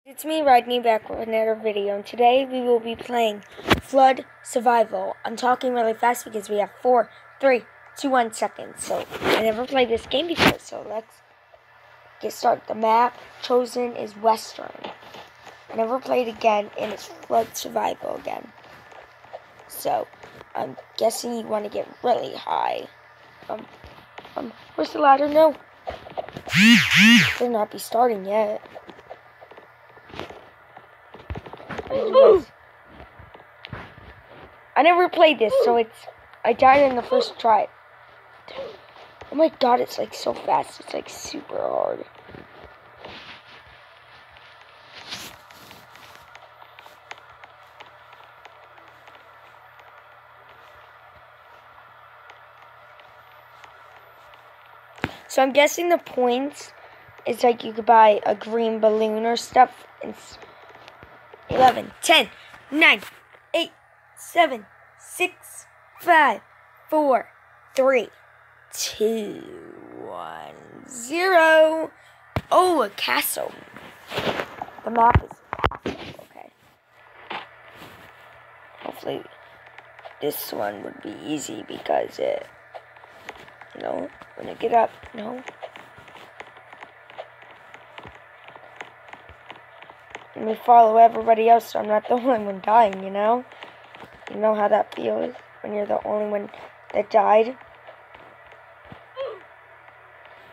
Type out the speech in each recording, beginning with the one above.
It's me, Rodney, back with another video, and today we will be playing Flood Survival. I'm talking really fast because we have 4, 3, 2, 1 seconds. So, I never played this game before, so let's get started. The map chosen is Western. I never played again, and it's Flood Survival again. So, I'm guessing you want to get really high. Where's the ladder? No. They'll not be starting yet. I never played this, so I died in the first try. Oh my god, it's like so fast. It's like super hard. So I'm guessing the points is like you could buy a green balloon or stuff. It's 11, 10, 9, 8, 7, 6, 5, 4, 3, 2, 1, 0. Oh, a castle. The map is a castle. Okay. Hopefully this one would be easy because when I get up, Let me follow everybody else so I'm not the only one dying, You know how that feels when you're the only one that died?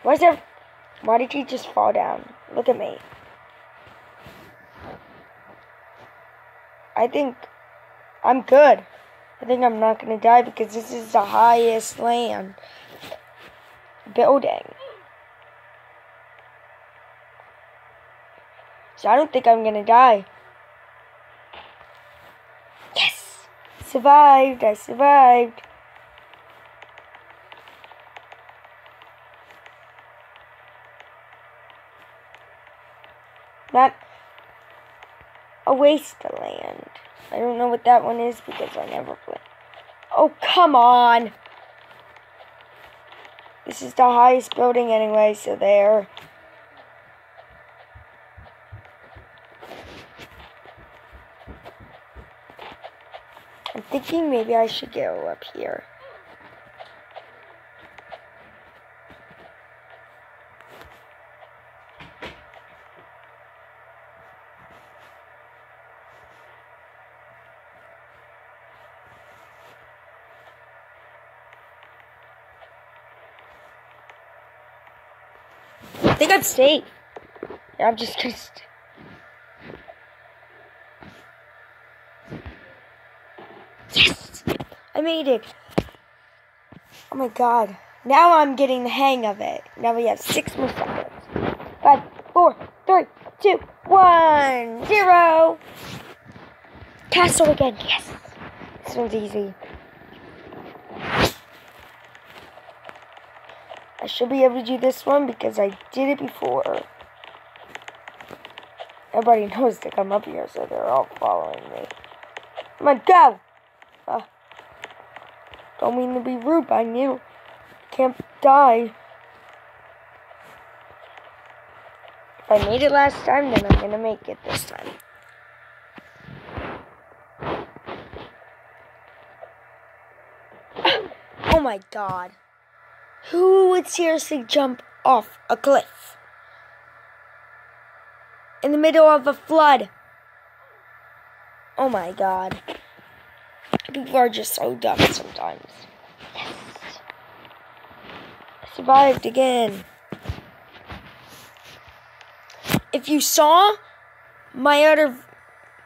Why did he just fall down? Look at me. I think I'm good. I think I'm not going to die because this is the highest land building. So I don't think I'm going to die. Yes! Survived. I survived. Not a wasteland. I don't know what that one is because I never played. Oh, come on! This is the highest building anyway, so there. I'm thinking maybe I should go up here. I think I'm safe. Yeah, I'm just gonna Yes! I made it. Oh my god. Now I'm getting the hang of it. Now we have 6 more seconds. 5, 4, 3, 2, 1, 0. Castle again. Yes. This one's easy. I should be able to do this one because I did it before. Everybody knows to come up here, so they're all following me. Come on, go! Don't mean to be rude, but I knew. Can't die. If I made it last time, then I'm gonna make it this time. Oh my god. Who would seriously jump off a cliff? In the middle of a flood. Oh my god. People are just so dumb sometimes. Yes. I survived again. If you saw my other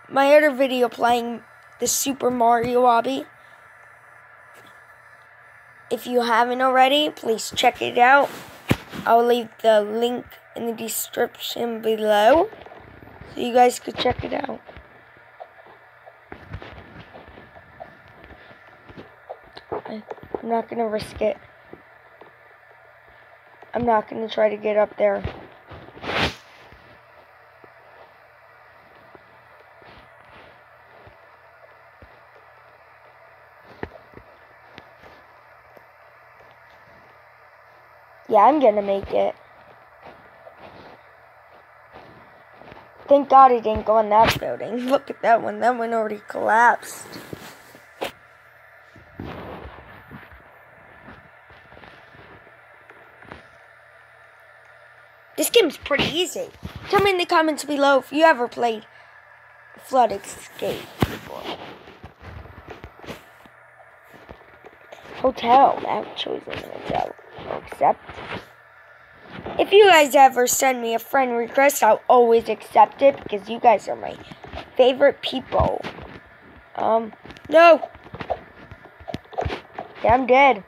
video playing the Super Mario Lobby, if you haven't already, please check it out. I'll leave the link in the description below so you guys could check it out. I'm not going to risk it. I'm not going to try to get up there. Yeah, I'm going to make it. Thank God it didn't go in that building. Look at that one. That one already collapsed. This game's pretty easy. Tell me in the comments below if you ever played Flood Escape before. Hotel. I've chosen a hotel. Accept. If you guys ever send me a friend request, I'll always accept it because you guys are my favorite people. No. Yeah, I'm dead.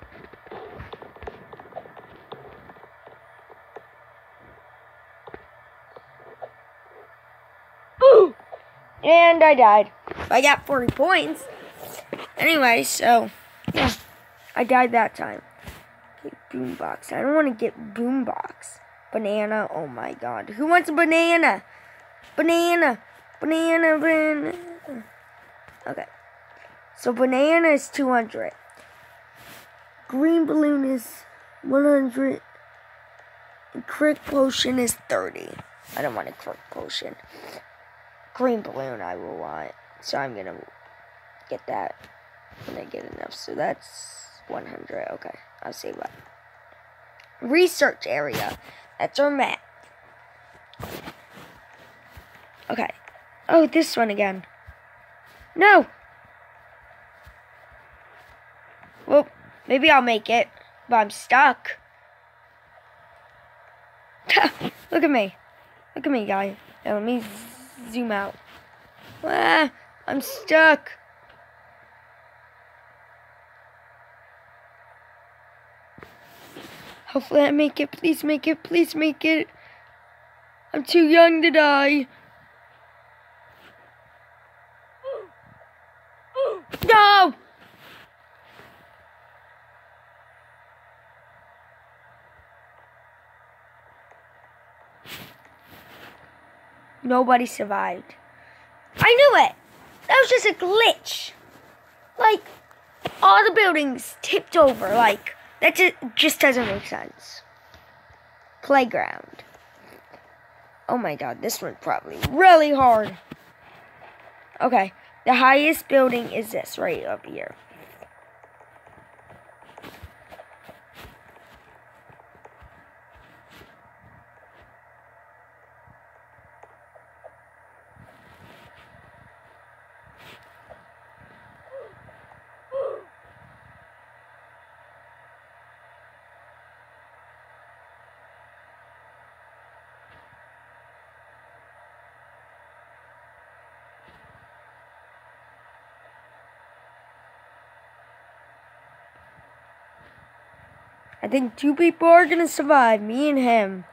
Ooh! And I died. I got 40 points. Anyway, so, yeah. I died that time. Okay, boombox. I don't want to get boombox. Banana. Oh my god. Who wants a banana? Banana. Banana. Banana. Okay. So banana is 200. Green balloon is 100. And crick potion is 30. I don't want a crick potion. Green balloon I will want. So I'm going to get that when I get enough. So that's 100. Okay. I'll save that. Research area. That's our map. Okay. Oh, this one again. No! Well, maybe I'll make it, but I'm stuck. Look at me. Look at me, guys. Now, let me zoom out. Ah, I'm stuck. Hopefully I make it. Please make it. Please make it. I'm too young to die. No! Nobody survived. I knew it! That was just a glitch. Like, all the buildings tipped over. Like, that just doesn't make sense. Playground. Oh my god, this one's probably really hard. Okay, the highest building is this right up here. I think 2 people are gonna survive, me and him.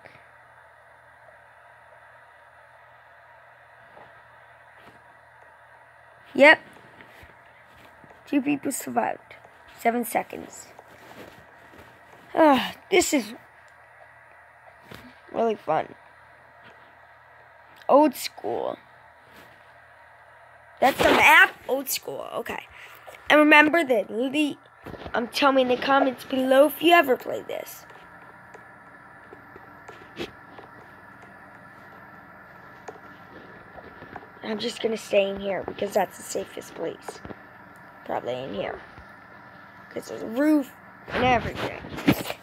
Yep. 2 people survived. 7 seconds. This is really fun. Old school. That's the map? Old school, okay. And remember that, tell me in the comments below if you ever played this. I'm just gonna stay in here because that's the safest place. Probably in here. Because there's a roof and everything.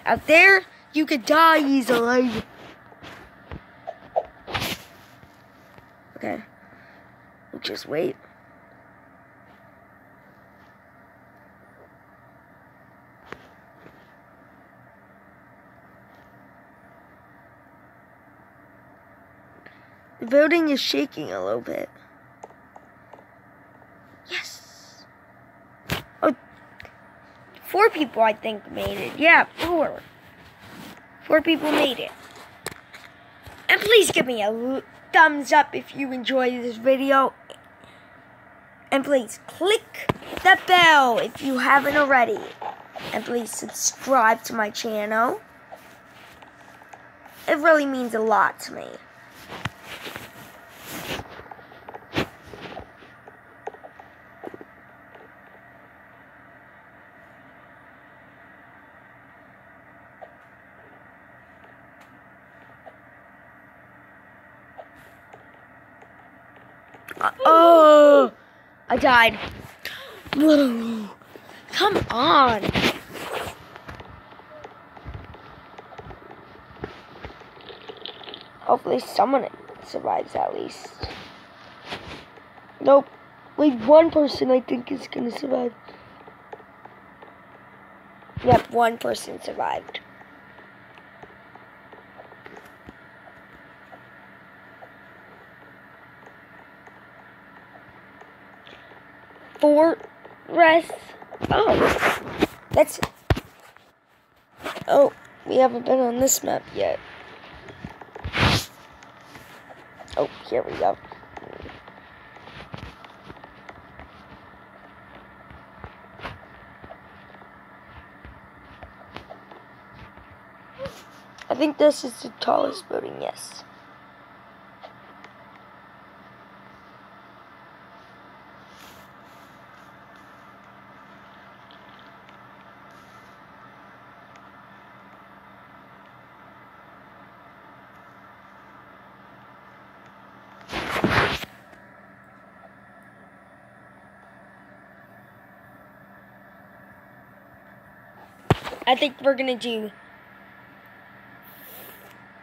Out there, you could die easily. Okay. We'll just wait. The building is shaking a little bit. Yes. Oh, 4 people I think made it. Yeah, 4. 4 people made it. And please give me a thumbs up if you enjoyed this video. And please click the bell if you haven't already. And please subscribe to my channel. It really means a lot to me. Oh! I died. Whoa. Come on. Hopefully someone survives at least. Nope. Like one person I think is gonna survive. Yep, one person survived. Fortress. Oh, that's. Oh, we haven't been on this map yet. Oh, here we go. I think this is the tallest building, yes. I think we're gonna do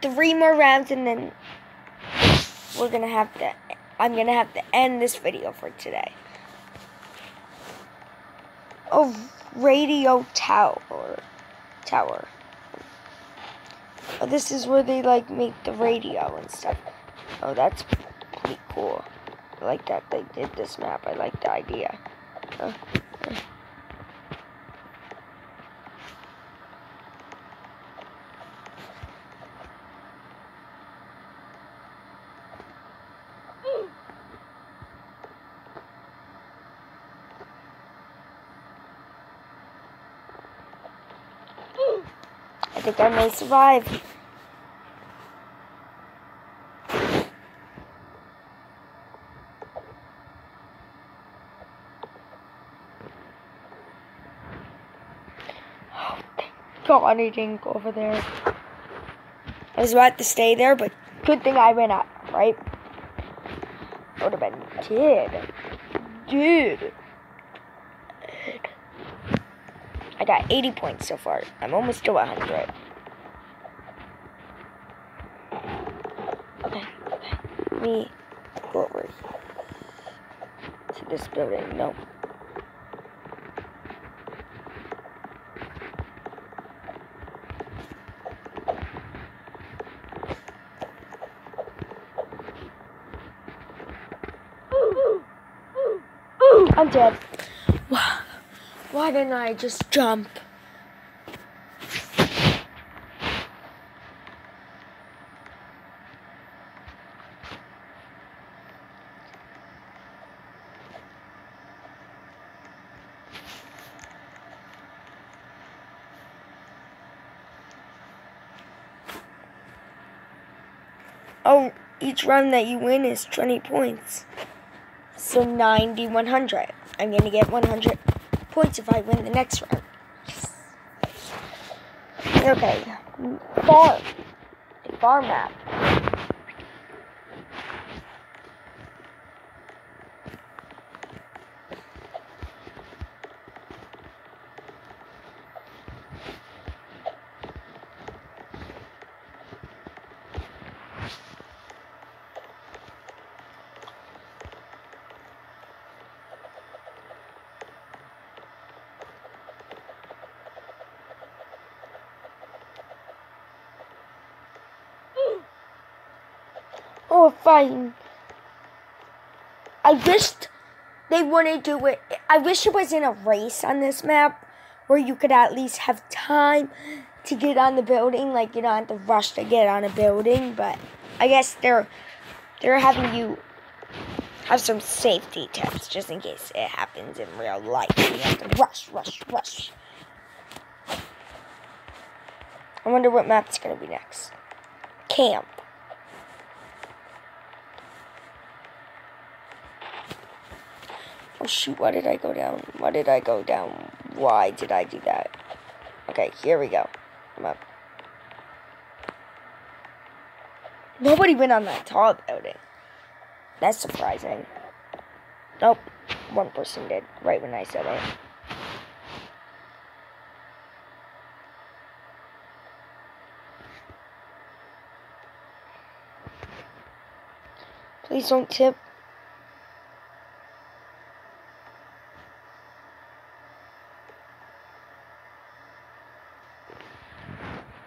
3 more rounds and then I'm gonna have to end this video for today. Oh, radio tower. Oh, this is where they like make the radio and stuff. Oh, that's pretty cool. I like that they did this map. I like the idea. I think I may survive. Oh, thank God I didn't go over there. I was about to stay there, but good thing I went up, right? Would have been dead. Dude. I got 80 points so far. I'm almost to 100. Okay. Let me go over to this building. No. I'm dead. Why didn't I just jump? Oh, each round that you win is 20 points. So 90, 100. I'm going to get 100 points if I win the next round. Okay. Farm map. Oh, fine. I wished they wouldn't do it. I wish it was in a race on this map where you could at least have time to get on the building. Like, you don't have to rush to get on a building. But I guess they're having you have some safety tips just in case it happens in real life. You have to rush. I wonder what map's going to be next. Camp. Oh shoot, why did I go down? Why did I go down? Why did I do that? Okay, here we go. Come up. Nobody went on that tall building. That's surprising. Nope, one person did, right when I said it. Please don't tip.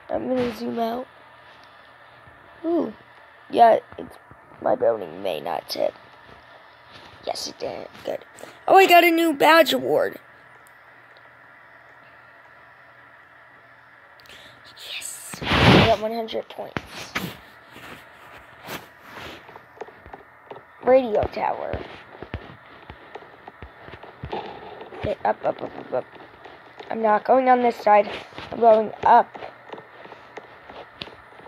I'm gonna zoom out. Ooh. Yeah, my building may not tip. Yes, it did. Good. Oh, I got a new badge award. Yes. I got 100 points. Radio tower. Okay, up, up, up, up, up. I'm not going on this side. I'm going up.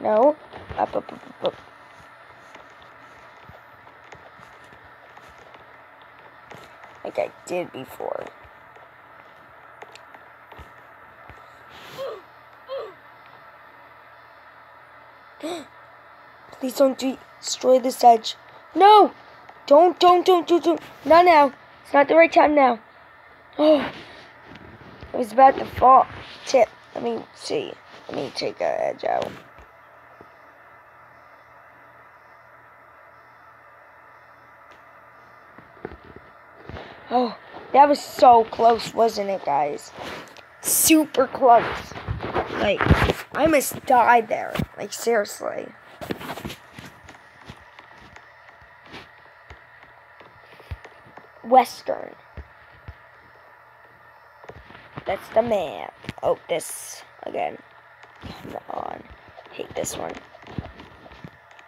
No. Up, up, up, up, up. Like I did before. Please don't destroy this edge. No! Don't. Not now. It's not the right time now. Oh. It was about to fall. Tip. Let me see. Let me take an edge out. Oh, that was so close, wasn't it, guys? Super close. Like, I almost died there. Like, seriously. Western. That's the map. Oh, this again. Come on. Hate this one.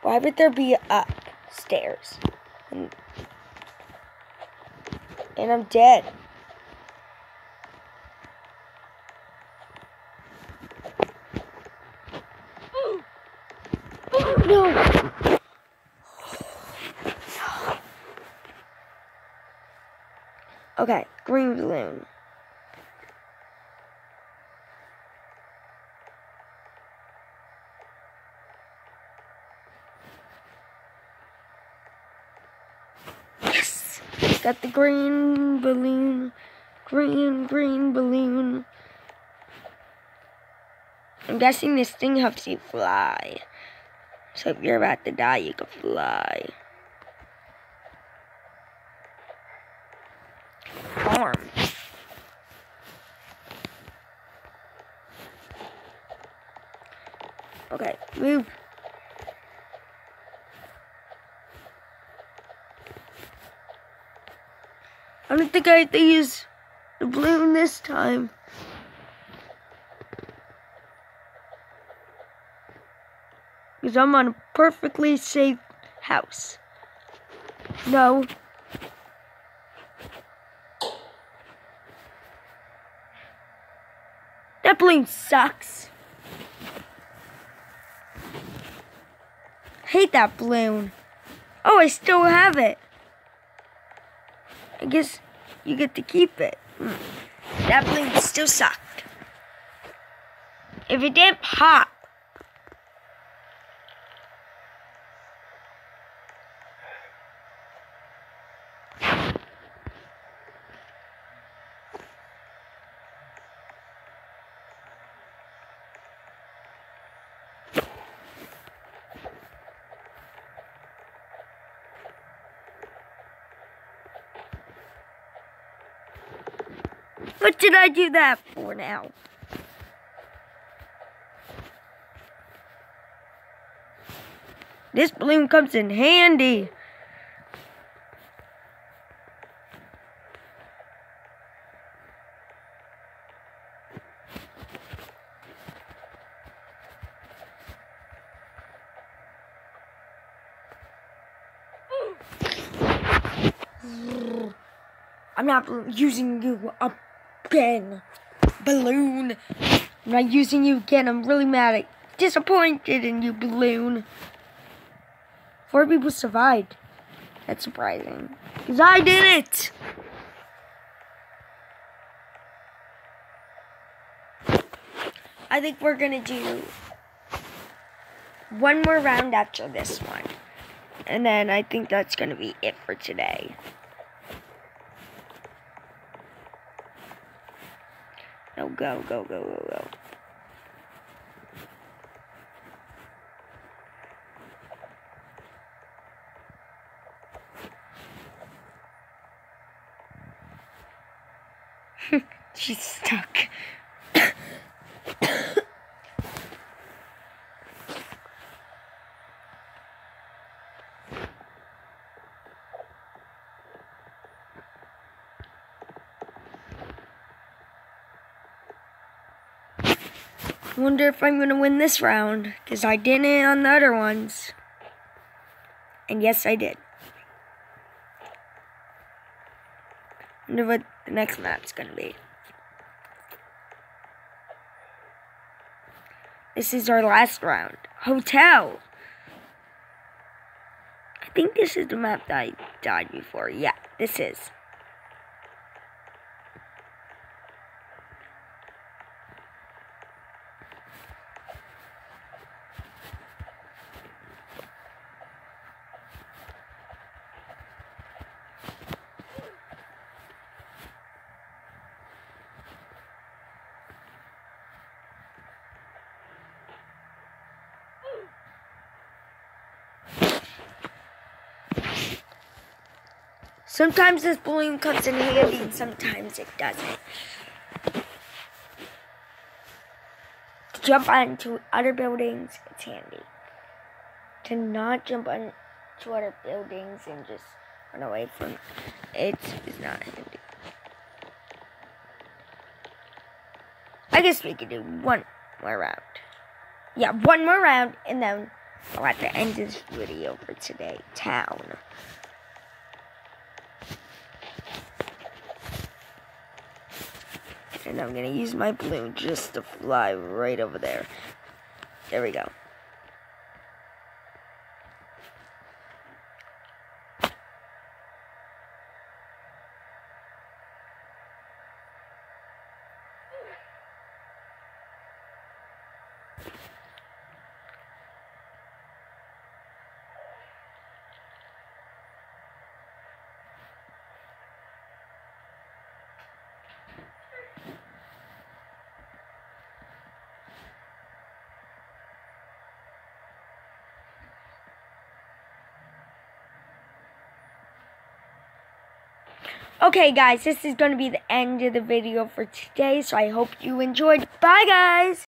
Why would there be upstairs? And I'm dead. No. Okay, green balloon. Yes! Got the green balloon. Green balloon. I'm guessing this thing helps you fly. So if you're about to die, you can fly. Farm. Okay, move. I don't think I have to use the balloon this time. Because I'm on a perfectly safe house. No. That balloon sucks. Hate that balloon. Oh, I still have it. I guess you get to keep it. That balloon still sucked. If it didn't pop. What did I do that for now? This balloon comes in handy. I'm not using you again, balloon. I'm not using you again. I'm really mad disappointed in you, balloon. 4 people survived. That's surprising. Because I did it! I think we're gonna do one more round after this one. And then I think that's gonna be it for today. No, go, go, go, go, go. She's stuck. Wonder if I'm gonna win this round, because I didn't on the other ones. And yes, I did. Wonder what the next map's gonna be. This is our last round. Hotel. I think this is the map that I died before. Yeah, this is. Sometimes this balloon comes in handy and sometimes it doesn't. To jump onto other buildings, it's handy. To not jump onto other buildings and just run away from it is not handy. I guess we could do one more round. Yeah, one more round and then I'll have to end this video for today. Town. And I'm gonna use my balloon just to fly right over there. There we go. Okay, guys, this is going to be the end of the video for today, so I hope you enjoyed. Bye, guys!